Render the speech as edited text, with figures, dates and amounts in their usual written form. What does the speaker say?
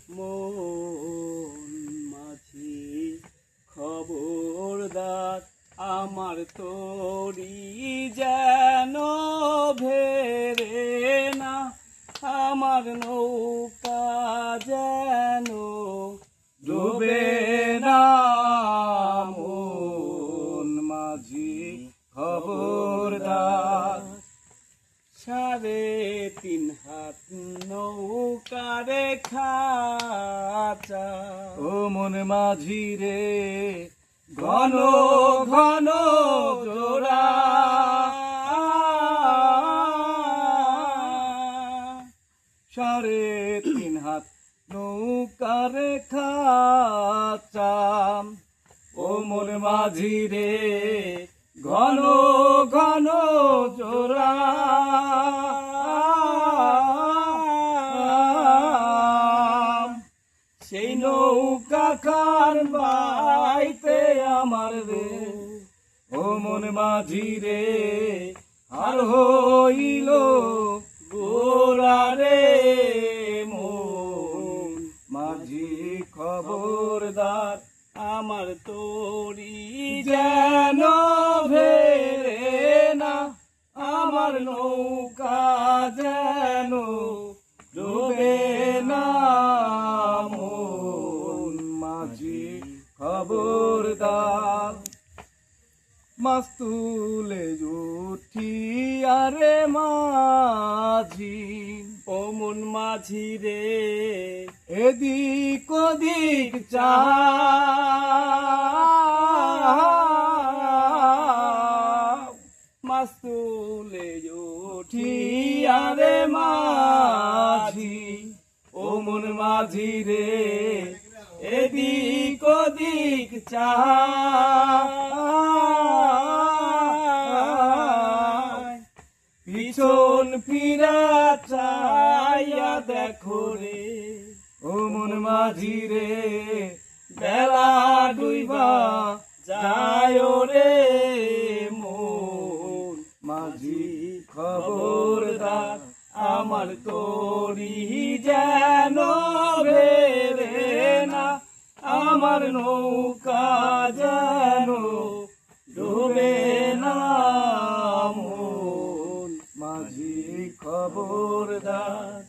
মন মাঝি খবরদার, আমার তরি যেন ভেরে না, আমার নৌকা যেন ডুবে না। মন মাঝি খবরদার, 3.5 হাত নৌকারে খাঁচা। ও মন মাঝি রে ঘন ঘন জোড়া, 3.5 হাত নৌকারে খাঁচা। ও মন মাঝি রে ঘন ঘন জোড়া, সেই নৌকা কার বাইতে আমার রে। ও মন মাঝি রে আর হইল গোরা রে। মন মাঝি খবরদার, আমার তরি যেন ভেরে না, আমার নৌকা যেন ডুবে না। মন মাঝি খবরদার, মাছ তুলে উঠি আরে মাঝি। ও মন মাঝি রে এদিক ওদিক চা, মাছ তুলে উঠি আরে মাঝি। ও মন মাঝি রে এদিক ওদিক চা, পিছন ফিরা চাইয়া দেখো রে। ও মন মাঝি রে বেলা ডুইবা যায় রে। মন মাঝি খবরদার, আমার তরি যেন ভেরে না, আমার নৌকা যেন ডুবে না। মন মাঝি খবরদার।